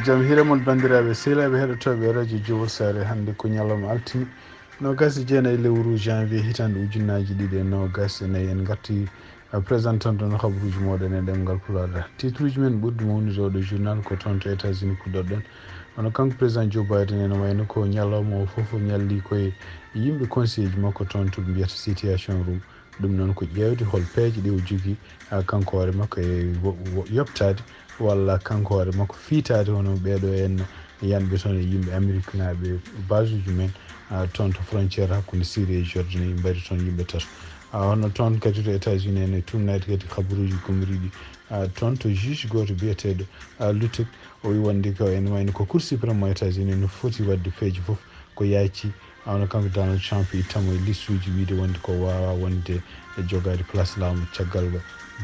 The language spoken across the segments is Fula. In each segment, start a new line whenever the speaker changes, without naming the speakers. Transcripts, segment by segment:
Janvier mon bandiraɓe sehilaɓe heɗotoɓe radio Jowol Sare hande ko ñalawma altini nogas jeenayyi lewru janvier hitande ujunnaji ɗiɗi e nogas e nayyi en garti présentant ɗon habaruji moɗon e ɗemgal Pulaar. Titre uji men ɓurdi mawnude oɗo journal ko toon to États-Unis puɗɗoɗon hono kanko président Joe Biden ene wayno ko ñalawma o foof ñalli koye yimɓe conseil ji makko toon to ɓe mbiyata situation room. ɗum noon ko ƴewde hol peeje ɗi o jogui kanko hoore makko e yoɓtade walla kanko hoore makko fiitade hono ɓeeɗo en yanɓe toon e yimɓe amérique naɓe base uji men toon to frontiére hakkude Syrie e Jordanie mbaɗi toon yimɓe tato hono toon kadi to États-Unis ene tumnade kadi habaruji gomriɗi toon to juge goto biyeteɗo lutek o wi wonde ko ene wayno ko cour suprême mo États-Unis no foti wadde feeje foof ko yaaci hono kanko Donald Trump ittamo e liste uji wiide wonde ko wawa wonde e jogade place laamu caggal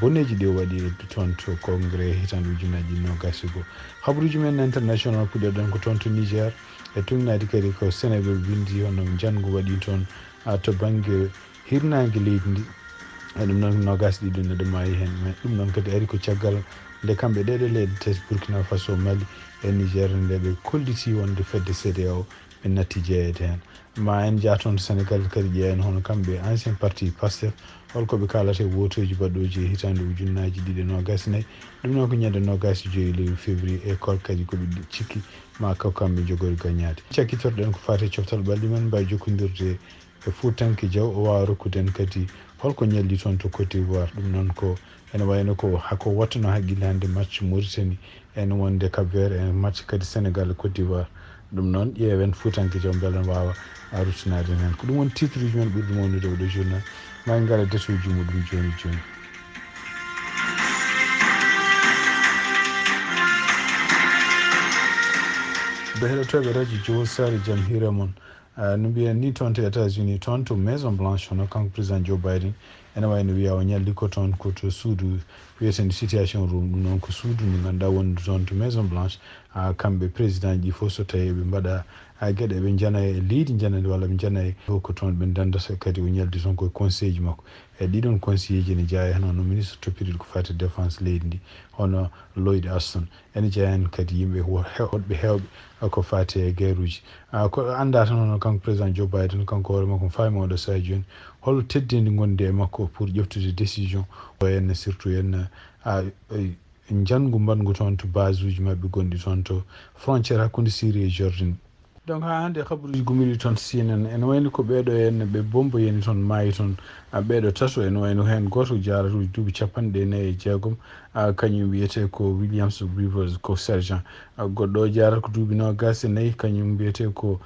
bonneji ɗi o waɗi toon to congrès hitande ujunnaji nogas e goho. Habaruji men international puɗɗoɗon ko toon to Niger e tumnade kadi ko Sénégal windi hono janngo waɗi toon to banggue hirnage leydi ndi e ɗum noon nogas ɗiɗi neɗɗo maayi hen mais ɗum noon kadi ari ko caggal nde kamɓe ɗeɗo leyɗe tati Burkina Faso Mali e Niger nde ɓe kolliti wonde fedde CEDEAO ɓe natti jeeyede hen ma en jaa toon Sénégal kadi ƴeewen hono kamɓe ancien parti Pastef holko ɓe kalata e wotoji baɗɗoji e hitande ujunnaji ɗiɗi nogas nayyi ɗum noon ko ñande nogas joyi lewru février école kadi koɓe cikki ma kaw kamɓe jogori gagnade cakkitorɗen ko fate coftal ɓalɗi men mbawi jokkodirde e Foutanke Diaw o wawa rokkuden kadi holko ñalli toon to Côte d'Ivoire. ɗum noon ko ene wayno ko hako wattuno haqqille hande match Mauritanie ene wonde Cap Vert e match kadi Sénégal e Côte d'Ivoire. ɗum noon ƴeewen Foutanke Diaw beele ne wawa ruttinade hen ko ɗum woni titre uji men ɓurɗi mawnude oɗo journal ma en gara détuji muɗum joni joni. ɓe heɗotoɓe radio Jowol Sare jaam hiire moon no mbiyen ni toon to États-Unis toon to maison blanche hono kanko président Joe Biden ene wayno wiya o ñalli ko toon ko to suudu wiyetende situation room. ɗum noon ko suudu ndu ganduɗa wonde toon to maison blanche kamɓe président ji fof so tawi ɓe mbaɗa gueɗe ɓe jana e leydi janadi walla ɓe jana e ko toon ɓe dandata kadi o ñaldi toon koye conseil ji makko e ɗiɗon conseil ji ne jeeya hen hono ministre toppitiɗo ko fati défense leydi ndi hono Lloyd Austin ene jeeya hen kadi yimɓe woɗɓe hewɓe ko fati e guerre uji ko anda tan hono kanko président Joe Biden kanko hoore makko faami oɗo saha joni hol teddedi gonde e makko pour ƴeftude décision o henne surtout henna janngu mbangu toon to base uji mabɓe gonɗi toon to frontiére hakkude Syrie e Jordanie. Donc ha hande habaruji gumiri toon CNN ene wayno ko ɓeeɗo henne ɓe bomboyeni toon maayi toon ɓeeɗo tato ene wayno hen goto jaratuji duuɓi 49 kañum wiyete ko Williams Rivers ko sergent goɗɗo o jarata ko duuɓi 29 kañum wiyete ko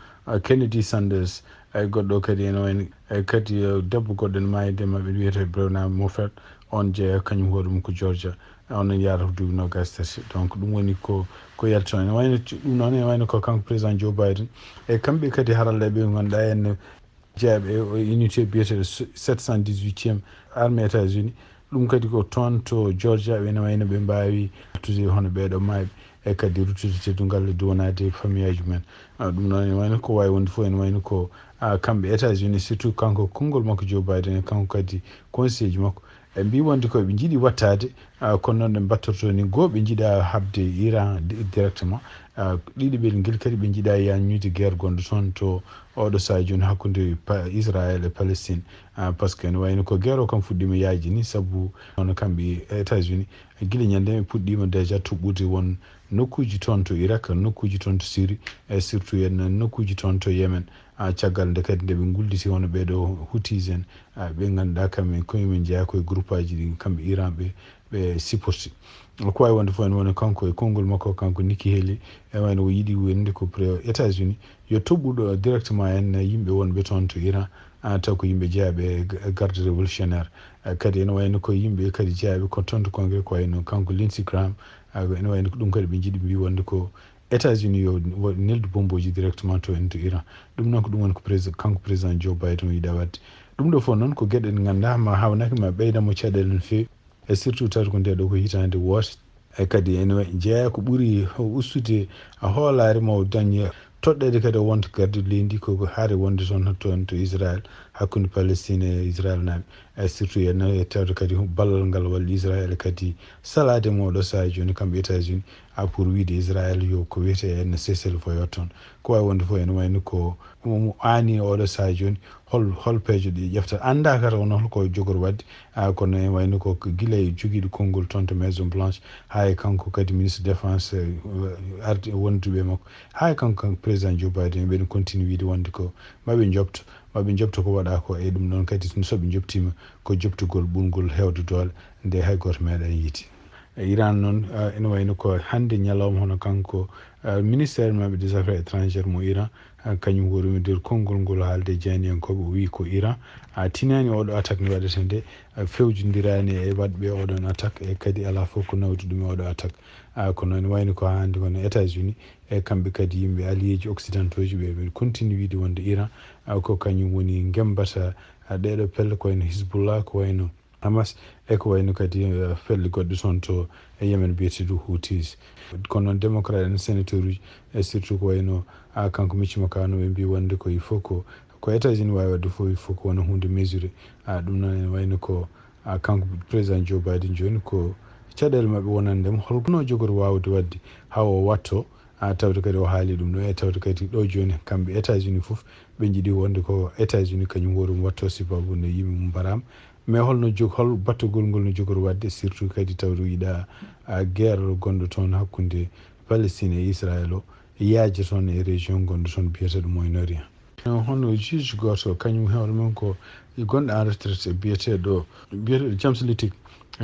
Kennedy Sanders goɗɗo kadi ene wayno kadi debbo goɗɗo ene maayi maɓɓe wiyete Breonna Moffat on jeeya kañum hoɗum ko Georgia on yarata ko duuɓi 23 donc ɗum woni ko yalto ene wayno ɗum noon ene wayno ko kanko président Joe Biden e kamɓe kadi haralleɓe ganduɗa en jeeyaɓe e unité biyeteɗo 718e armée États-Unis ɗum kadi ko toon to Georgia ene wayno ɓe mbawi artude hono ɓeeɗo maaɓe e kadi ruttude teddugal duwonade famille aji men ɗum noon ene wayno ko wawi wonde fof ene wayno ko kamɓe États-Unis surtout kanko konngol makko Joe Biden e kanko kadi conseil ji makko e mbi wonde koɓe jiiɗi wattade kono noon ɓe mbattorto ni goho ɓe jiiɗa habde Iran directement ɗiɗi ɓe guel kadi ɓe jiiɗa yannude guerre gonɗo toon to oɗo saha joni hakkude Israël e Palestine par ce que ene wayno ko guerre o kam fuɗɗima yaaji ni saabu hono kamɓe États-Unis guila ñande ɓe puɗɗima déjà tuɓɓude won nokkuji toon to Irak nokkuji toon to Syrie e surtout en nokkuji toon to Yémen caggal nde kadi nde ɓe gulditi hono ɓeeɗo Houthis en ɓe ganduɗa kamɓe koyemen jeeya koye groupe aji ɗi kamɓe Iran ɓe supporti ko wawi wonde fof ene woni kanko e konngol makko kanko Nikki Haley e wayno o yiiɗi wonde ko États-Unis yo toɓɓuɗo directement en yimɓe wonɓe toon to Iran taw ko yimɓe jeeyaɓe garde révolutionnaire kadi ene wayno ko yimɓe kadi jeeyaɓe ko toon to congrès ko wayno kanko Lindsey Graham ene wayno ko ɗum kadi ɓe jiiɗi mbi wonde ko États-Unis yo neldu bomboji directement to en to Iran. ɗum noon ko ɗum woni ko kanko président Joe Biden yiiɗa wadde ɗum ɗo fof noon ko gueɗe ɗe ganduɗa ma hawnaki ma ɓeydamo caɗele no fewi e surtout tawde ko nde ɗo ko hitande woote e kadi ene jeeya ko ɓuuri ustude hoolare mo dañi toɗɗede kadi o wonta garde leydi ko haade wonde toon to Israël hakkunde Palestine e Israel naɓe surtout e tawde kadi ballal ngal walli Israel kadi salade mo ɗo saha joni kamɓe États-Unis pour wiide Israel yo ko wiyete en cessez-le-feu toon ko wawi wonde fof ene wayno ko mo ani oɗo saha joni hol peejo ɗi ƴeftat anda kata wono holko jogori wadde kono ene wayno ko guila e joguiɗo konngol toon to Maison Blanche ha e kanko kadi ministre défense arde wonduɓe makko ha e kanko président Joe Biden ɓeɗen continue wiide wonde ko maɓe jobto ko waɗa ko e ɗum ɗon kadi soɓe jobtima ko jobtugol ɓurgol hewde doole nde hay goto meeɗa yiiti Iran noon ene wayno ko hande ñalawma hono kanko ministére maɓɓe des affaires étrangères mo Iran kañum woni nder konngol ngol haalde jeyniyankoɓe o wi ko Iran tinani oɗo attaque ne waɗete nde fewjodirani e waɗɓe oɗon attaque e kadi ala fof ko nawdi ɗum e oɗo attaque kono ene wayno ko hande kono États-Unis e kamɓe kadi yimɓe alliéji occidentaux ji ɓe continue wiide wonde Iran ko kañum woni gembata ɗeɗo pelle ko wayno Hizbullah ko wayno Hamas e ko wayno kadi felle goɗɗe toon to e Yemen biyeteɗo Houthis kono noon démocrate en sénateur uji e surtout ko wayno kanko Mitch McConnell ɓe mbi wonde ko il faut ko États-Unis wawi wadde fof il faut ko wona hunde mesuré ɗum noon ene wayno ko kanko président Joe Biden joni ko caɗele mabɓe wonandema holno jogori wawde wadde ha o watto tawde kadi o haali ɗum ɗo e tawde kadi ɗo joni kamɓe États-Unis foof ɓe jiiɗi wonde ko États-Unis kañum horum watto sababu nde yimɓe mum mbarama mais hol battugol ngol no jogori wadde surtout kadi tawde wiiɗa guerre gonɗo toon hakkude Palestine e Israël o yaaji toon e région gonɗo toon biyeteɗo Moyen-Orient hono juge goto kañum hewre men ko gonɗo en retraite biyeteɗo James Littick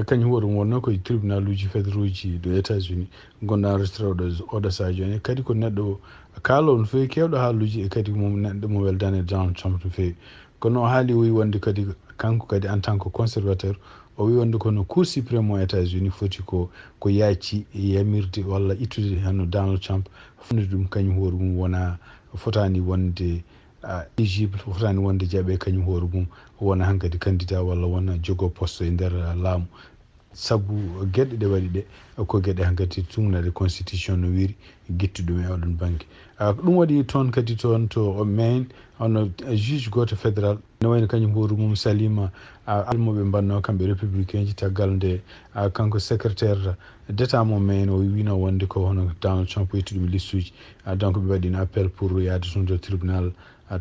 kañum hoore wonno koye tribunal uji fédéraux ji ɗo États-Unis gonɗo en retraite oɗo saha joni kadi ko neɗɗo kaalowo no fewi kewɗo haaluji e kadi neɗɗo mo weldani Donald Trump no fewi kono o haali o wi wonde kadi kanko kadi en tant que conservateur o wi wonde kono cour suprême o États-Unis foti ko yaaci yamirde walla ittude hano Donald Trump fonde ɗum kañum hoore mum wona fotani wonde éligible fotani wonde jaaɓe kañum hoore mum wona hankkadi candidat walla wona jogo poste e nder laamu sabu gueɗe ɗe waɗi ɗe ko gueɗe hankkadi tumnade constitution no wiiri guittuɗum e oɗon banggue ɗum waɗi toon kadi toon to Maine hono juge goto fédéral ne wayno kañum hoore mum salima almoɓe mbanno kamɓe républicain ji taggal nde kanko secrétaire d'état mo Maine o wino wonde ko hono Donald Trump yettuɗum liste uji donc ɓe waɗino appel pour yaade toon to tribunal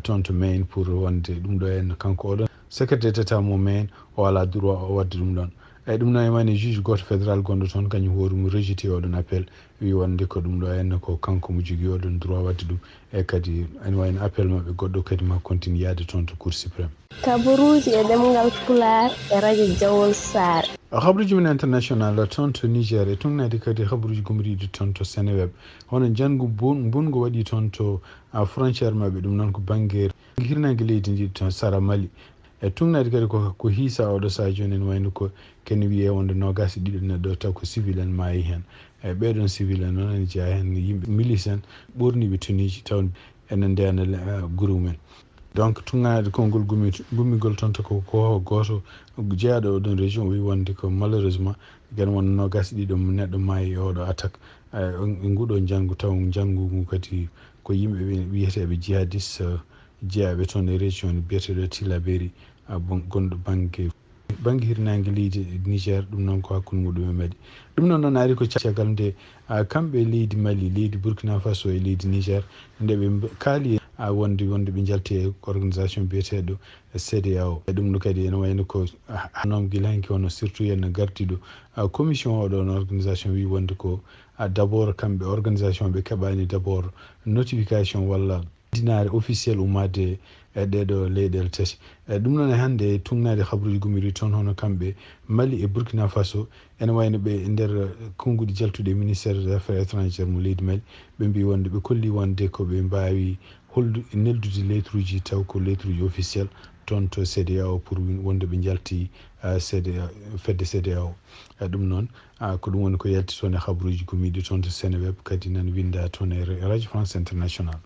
toon to Maine pour wonde ɗum ɗo en kanko oɗon secrétaire d'état mo Maine o ala droit o wadde ɗum ɗon eyyi ɗum noon e wayno juge goto fédéral gonɗo toon kañum hoore mum rejeté oɗon appel wi wonde ko ɗum ɗo henna ko kanko mo jogui oɗon droit wadde ɗum e kadi ene wayno appel mabɓe goɗɗo kadi ma continue yaade toon to cour suprême
kabaruji e ɗemgal Pulaar e radio Jawol Sare
habruji men international toon to Niger e tunnade kadi habruji gomriɗi toon to Seneweb hono janggo bungo waɗi toon to frontiére mabɓe ɗum noon ko banggue hirnage leydi ndi toon Sara Mali e tunnade kadi ko hiisa oɗo saha joni ene wayno ko kene wiye wonde nogas ɗiɗo neɗɗo taw ko civil en maayi hen e ɓeɗon civil en noon ene jeeya hen yimɓe milice en ɓurniɓe tuniji taw ene ndena guru men donc tunnade konngol gummigol toon to ko goto jeeyaɗo oɗon région o wi wonde ko malheureusement gen won nogas ɗiɗo neɗɗo maayi e oɗo attaque e nguɗo janggo taw janggo ngu kadi ko yimɓe wiyeteɓe jihadiste jeeyaɓe toon e région biyeteɗo Tillabéri gonɗo banggue hirnangue leydi Niger ɗum noon ko hakkude muɗum e Mali ɗum noon ari ko caggal nde kamɓe leydi Mali leydi Burkina Faso e leydi Niger nde ɓe kaali wonde ɓe jalti e organisation biyeteɗo CEDEAO e ɗum ɗo kadi ene wayno ko hanom guila hanki hono surtout yen gardiɗo commission oɗon organisation wi wonde ko d' abord kamɓe organisation ɓe keɓani d' abord notification walla dinare officiel ummade e ɗeɗo leyɗele tati ɗum noon hannde tunnade habruji gumiri toon hono kamɓe Mali e Burkina Faso ene wayno ɓe nder konnguɗi jaltuɗe ministére des affaires étrangères mo leydi Mali ɓe mbi wonde ɓe kolli wonde ko ɓe mbawi neldude lettre uji taw ko lettre uji officiel toon to CEDEAO pour wonde ɓe jalti fedde CEDEAO ɗum noon ko ɗum woni ko yalti toon e habruji gumiɗi toon to Seneweb kadi nan winda toon e radio France international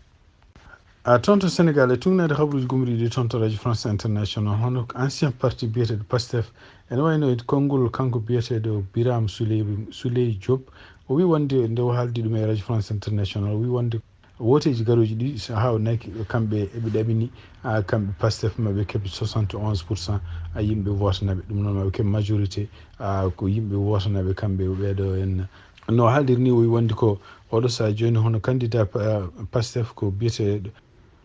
toon to Sénégal e tunnade habruji gumriɗi toon to radio France international hono ancien parti biyeteɗo PASTEF ene wayno konngol kanko biyeteɗo Birame Souleye Diop o wi wonde nde o haaldi ɗum e radio France international o wi wonde woteji garoji ɗi so hawnaki kamɓe eɓe ɗaɓini kamɓe pastef maɓe keɓi 71% yimɓe votanaɓe ɗum noon maɓe keɓi majorité ko yimɓe wotanaɓe kamɓe ɓeɗo en no haaliri ni wowi wonde ko oɗo saha joni hono candidat pastef ko biyeteɗo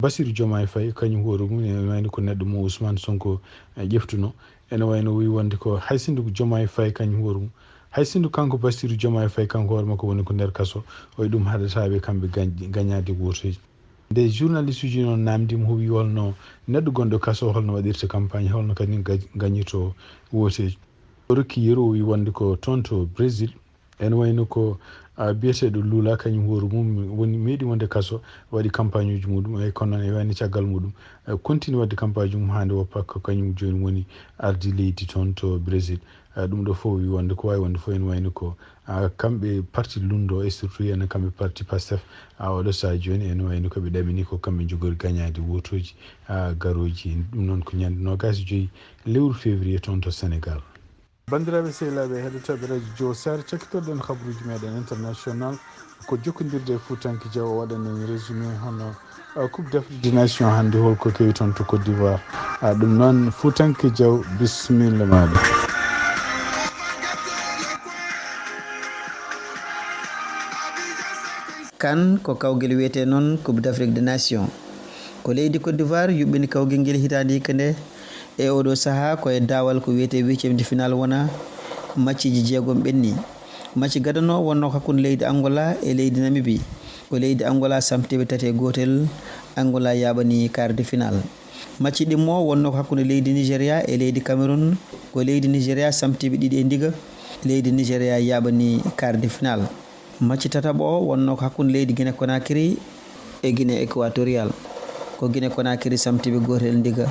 Bassirou Diomaye Faye kañum hoore mum ene wayno ko neɗɗo mo Ousmane Sonko ƴeftuno ene wayno wi wonde ko hay sinno ko Diomaye Faye kañum hoore mum hay sinno kanko Bassirou Diomaye Faye kanko hoore makko woni ko nder kaso oye ɗum haɗataɓe kamɓe gagnade wotoji nde journaliste uji noon namdima ho wi holno neɗɗo gonɗo kaso holno waɗirta campagne holno kadi gagnito woteji o rokki yeru o wi wonde ko toon to Brésil ene wayno ko biyeteɗo Lula kañum hoore mum woni meeɗi wonde kaso waɗi campagne uji muɗum e kono noon e wayno caggal muɗum continue wadde campagne mum hande woppa ko kañum joni woni ardi leydi toon to Brésil ɗum ɗo fof wi wonde ko wawi wonde fof ene wayno ko kamɓe parti lundo e surtout ene kamɓe parti pastef oɗo saha joni ene wayno koɓe ɗaɓini ko kamɓe jogori gagnade wotoji garoji ɗum noon ko ñande 25 lewru février toon to Sénégal. bandiraɓe sehilaɓe heɗotoɓe radio Diow Sare cakkitorɗen habaruji meɗen international ko jokkodirde Foutanki Diaw o waɗan en résumé hono coupe d'Afrique des nations hannde holko kewi toon to Côte d'Ivoire ɗum noon Foutanki Diaw bisimilla maɗa.
kan ko kawguel wiyete noon coupe d'Afrique des nations ko leydi Côte d'Ivoire yuɓɓini kawguel ngel hitande hikka nde e oɗo saaha koye dawal ko wiyete 8e de final wona matchiji jeegom ɓenni match gadano wonno hakkude leydi Angola e leydi Namibie ko leydi Angola samteɓe 3-1 Angola yaɓani quart de final match ɗimmo wonno ko hakkude leydi Nigéria e leydi Cameroun ko leydi Nigéria samteɓe 2 e ndiga leydi Nigéria yaɓani quart de final match tataɓo o wonno ko hakkude leydi Guinée Conakry e Guinée équatorial ko Guinée Conakry samteɓe 1 e ndiga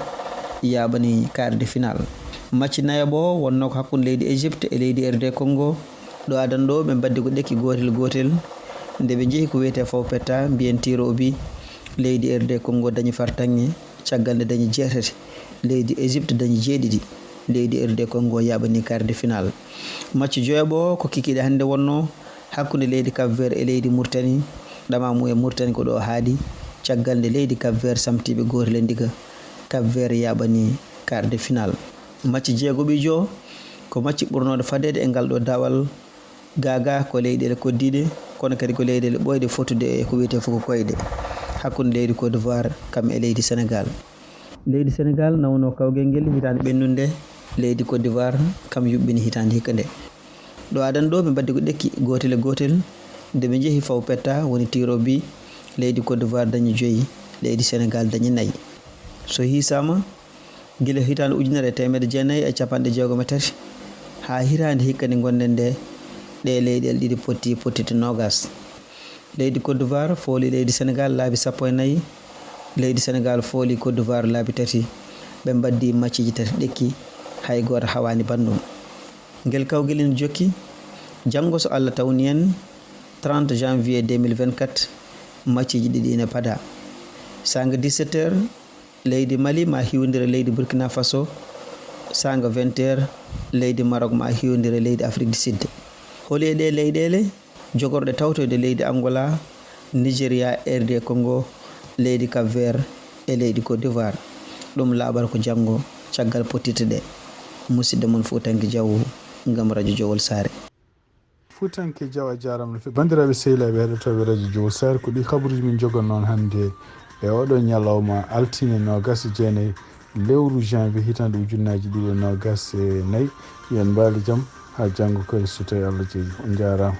yaɓani quart de final match nayaɓo o wonno ko hakkude leydi Égypte e leydi RD Congo ɗo adan ɗo ɓe mbaddi ko ɗekki gotel nde ɓe jeehi ko wiyete faw petta mbiyen tiro o bi leydi RD Congo dañi fartange caggal nde dañi 9 leydi Égypte dañi 7 leydi RD Congo yaɓani quart de final match joyaɓo o ko kikiɗe hannde wonno hakkude leydi Cap Vert e leydi Mauritanie ɗamamu e Mauritanie ko ɗo haadi caggal nde leydi Cap Vert samtiɓe 1 e ndiga Cap Vert yaɓani quart de final match jeegoɓijo ko match ɓurnode fadede e ngal ɗo dawal gaga ko leyɗele koddiɗe kono kadi ko leyɗele ɓoyɗe fottude e ko wiyete foko koyɗe hakkude leydi Côte d'Ivoire kam e leydi Sénégal nawno kawguel ngel hitande ɓennude leydi Côte d'Ivoire kam yuɓɓini hitande hikka nde ɗo adan ɗo ɓe mbaddi ko ɗekki gotel nde ɓe jeehi faw petta woni tiro bi leydi Côte d'Ivoire dañi 5 leydi Sénégal dañi 4 so hisama guila hitande 1963 ha hitande hikka nde gonɗen nde ɗe leyɗele ɗiɗi pottite 20 leydi Côte d'Ivoire fooli leydi Sénégal laabi 14 leydi Sénégal fooli Côte d'Ivoire laabi 3 ɓe mbaddi matchiji 3 ɗekki hay goto hawani bandum ngel kawguel ene jokki janggo so Allah tawni en 30 janvier 2024 matchiji ɗiɗi ene pada sanga 17h leydi Mali ma hiwdira leydi Burkina Faso sanga 20h leydi Maroc ma hiwdira leydi Afrique du Sud holi e ɗe leyɗele jogorɗe tawtoyde leydi Angola Nigéria RD Congo leydi Cap Vert e leydi Côte d'Ivoire ɗum laaɓal ko janggo caggal pottite ɗe musidɗo mon Foutanki Diaw ngam radio Jowol Sare
Foutanki Diaw a jarama no fewi bandiraɓe sehilaɓe heɗotoɓe radio Jowol Sare ko ɗi kabaruji min jogon noon hannde e oɗo ñalawma altine 29 lewru janvier hitande ujunnaji 2024 yen mbaali jaam ha janggo koye so tawi Allah jeeyi on jarama.